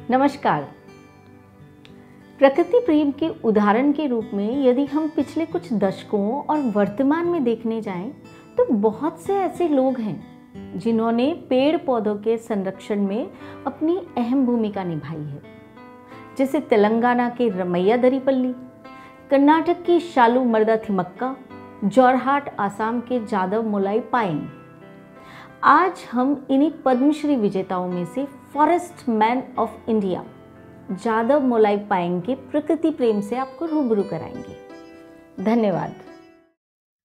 नमस्कार। प्रकृति प्रेम के उदाहरण के रूप में यदि हम पिछले कुछ दशकों और वर्तमान में देखने जाएं, तो बहुत से ऐसे लोग हैं जिन्होंने पेड़ पौधों के संरक्षण में अपनी अहम भूमिका निभाई है। जैसे तेलंगाना के रमैया दरीपल्ली, कर्नाटक की शालू मर्दा थिमक्का, जोरहाट आसाम के जादव मोलाई पायेंग। आज हम इन्हीं पद्मश्री विजेताओं में से forest man of India Jadav Molai Payeng के प्रकृति प्रेम से आपको रूबरू कराएंगे। धन्यवाद।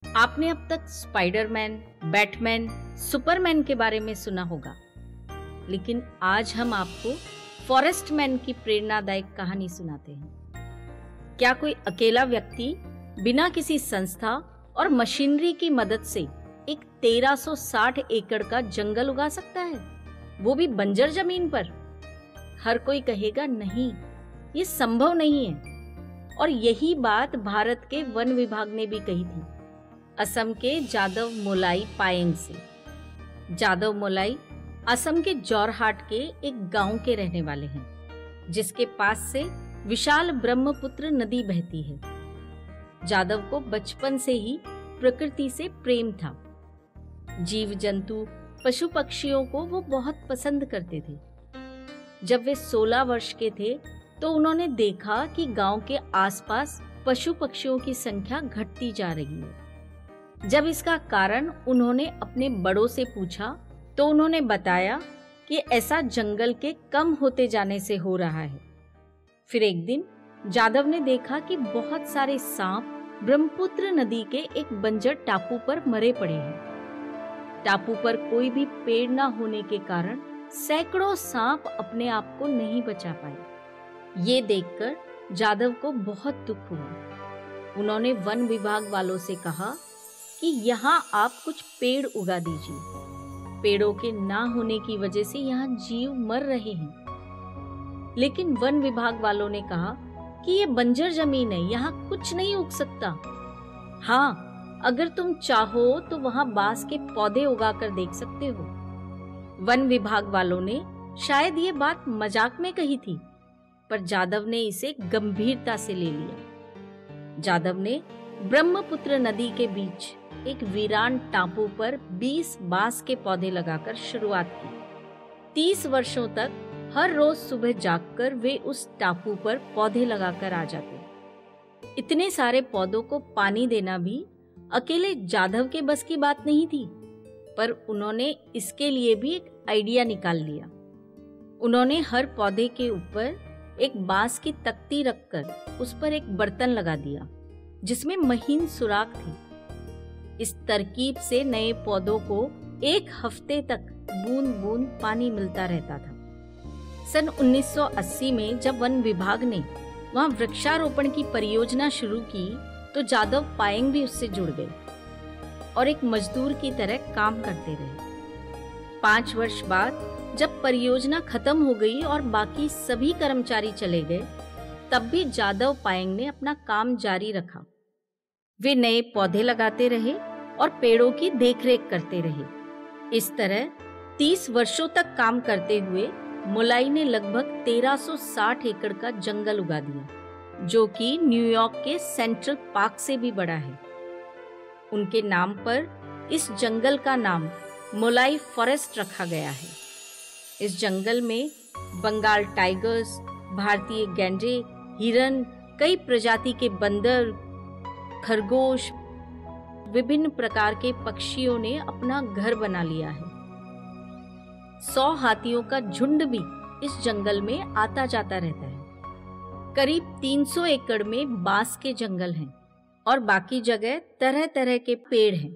आपने अब तक स्पाइडरमैन, बैटमैन, सुपरमैन के बारे में सुना होगा, लेकिन आज हम आपको फॉरेस्ट मैन की प्रेरणादायक कहानी सुनाते हैं। क्या कोई अकेला व्यक्ति बिना किसी संस्था और मशीनरी की मदद से एक 1360 एकड़ का जंगल उगा सकता है, वो भी बंजर जमीन पर? हर कोई कहेगा नहीं, ये संभव नहीं है। और यही बात भारत के वन विभाग ने भी कही थी असम के जादव मोलाई पायेंग से। जादव मोलाई असम के जोरहाट के एक गांव के रहने वाले हैं, जिसके पास से विशाल ब्रह्मपुत्र नदी बहती है। जादव को बचपन से ही प्रकृति से प्रेम था। जीव जंतु, पशु पक्षियों को वो बहुत पसंद करते थे। जब वे 16 वर्ष के थे तो उन्होंने देखा कि गांव के आसपास पशु पक्षियों की संख्या घटती जा रही है। जब इसका कारण उन्होंने अपने बड़ों से पूछा तो उन्होंने बताया कि ऐसा जंगल के कम होते जाने से हो रहा है। फिर एक दिन जादव ने देखा कि बहुत सारे सांप ब्रह्मपुत्र नदी के एक बंजर टापू पर मरे पड़े हैं। टापू पर कोई भी पेड़ न होने के कारण सैकड़ों सांप अपने आप को नहीं बचा पाए। ये देखकर जादव को बहुत दुख हुआ। उन्होंने वन विभाग वालों से कहा कि यहाँ आप कुछ पेड़ उगा दीजिए। पेड़ों के ना होने की वजह से यहाँ जीव मर रहे हैं। लेकिन वन विभाग वालों ने कहा कि ये बंजर जमीन है, यहाँ कुछ नहीं उग सकता। हाँ, अगर तुम चाहो तो वहां बांस के पौधे उगाकर देख सकते हो। वन विभाग वालों ने शायद ये बात मजाक में कही थी, पर जादव ने इसे गंभीरता से ले लिया। जादव ने ब्रह्मपुत्र नदी के बीच एक वीरान टापू पर 20 बांस के पौधे लगाकर शुरुआत की। 30 वर्षों तक हर रोज सुबह जागकर वे उस टापू पर पौधे लगाकर आ जाते। इतने सारे पौधों को पानी देना भी अकेले जादव के बस की बात नहीं थी, पर उन्होंने इसके लिए भी एक आइडिया निकाल लिया। उन्होंने हर पौधे के ऊपर एक बांस की तख्ती रखकर उस पर एक बर्तन लगा दिया जिसमें महीन सुराख थे। इस तरकीब से नए पौधों को एक हफ्ते तक बूंद बूंद पानी मिलता रहता था। सन 1980 में जब वन विभाग ने वहां वृक्षारोपण की परियोजना शुरू की तो जादव पायेंग भी उससे जुड़ गए और एक मजदूर की तरह काम करते रहे। 5 वर्ष बाद जब परियोजना खत्म हो गई और बाकी सभी कर्मचारी चले गए, तब भी जादव पायेंग ने अपना काम जारी रखा। वे नए पौधे लगाते रहे और पेड़ों की देखरेख करते रहे। इस तरह 30 वर्षों तक काम करते हुए मोलाई ने लगभग 1360 एकड़ का जंगल उगा दिया, जो कि न्यूयॉर्क के सेंट्रल पार्क से भी बड़ा है। उनके नाम पर इस जंगल का नाम मोलाई फॉरेस्ट रखा गया है। इस जंगल में बंगाल टाइगर्स, भारतीय गैंडे, हिरन, कई प्रजाति के बंदर, खरगोश, विभिन्न प्रकार के पक्षियों ने अपना घर बना लिया है। 100 हाथियों का झुंड भी इस जंगल में आता जाता रहता है। करीब 300 एकड़ में बांस के जंगल हैं और बाकी जगह तरह तरह के पेड़ हैं।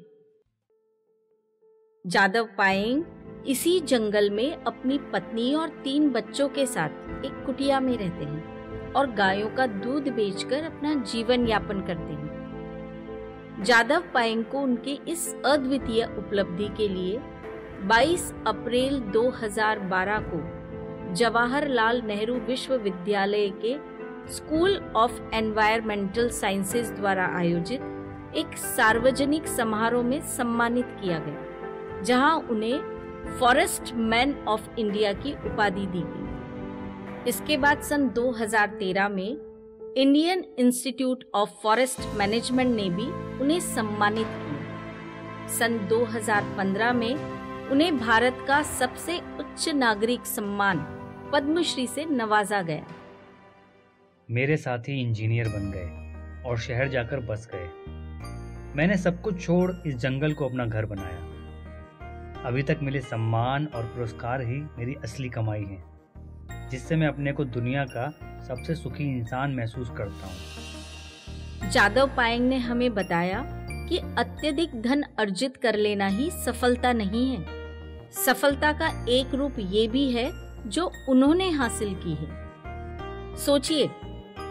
जादव पायेंग इसी जंगल में अपनी पत्नी और 3 बच्चों के साथ एक कुटिया में रहते हैं और गायों का दूध बेचकर अपना जीवन यापन करते हैं। जादव पायेंग को उनके इस अद्वितीय उपलब्धि के लिए 22 अप्रैल 2012 को जवाहरलाल नेहरू विश्वविद्यालय के स्कूल ऑफ एनवायरमेंटल साइंसेज द्वारा आयोजित एक सार्वजनिक समारोह में सम्मानित किया गया, जहां उन्हें फॉरेस्ट मैन ऑफ इंडिया की उपाधि दी गई। इसके बाद सन 2013 में Indian institute of forest management ने भी उन्हें सम्मानित किया। सन 2015 में उन्हें भारत का सबसे उच्च नागरिक सम्मान पद्मश्री से नवाजा गया। मेरे साथी इंजीनियर बन गए और शहर जाकर बस गए। मैंने सब कुछ छोड़ इस जंगल को अपना घर बनाया। अभी तक मिले सम्मान और पुरस्कार ही मेरी असली कमाई है, जिससे मैं अपने को दुनिया का सबसे सुखी इंसान महसूस करता हूँ। जादव पायेंग ने हमें बताया कि अत्यधिक धन अर्जित कर लेना ही सफलता नहीं है। सफलता का एक रूप ये भी है जो उन्होंने हासिल की है। सोचिए,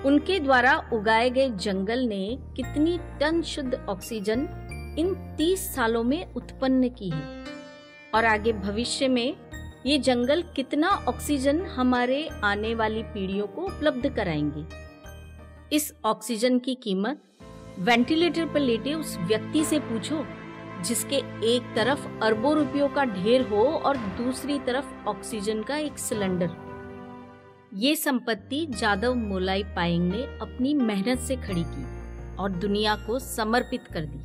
उनके द्वारा उगाए गए जंगल ने कितनी टन शुद्ध ऑक्सीजन इन 30 सालों में उत्पन्न की है, और आगे भविष्य में ये जंगल कितना ऑक्सीजन हमारे आने वाली पीढ़ियों को उपलब्ध कराएंगे। इस ऑक्सीजन की कीमत वेंटिलेटर पर लेटे उस व्यक्ति से पूछो जिसके एक तरफ अरबों रुपयों का ढेर हो और दूसरी तरफ ऑक्सीजन का एक सिलेंडर। ये संपत्ति जादव मोलाई पायेंग ने अपनी मेहनत से खड़ी की और दुनिया को समर्पित कर दी,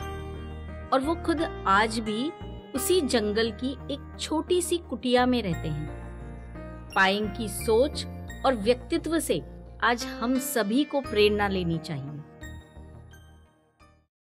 और वो खुद आज भी उसी जंगल की एक छोटी सी कुटिया में रहते हैं। पायेंग की सोच और व्यक्तित्व से आज हम सभी को प्रेरणा लेनी चाहिए।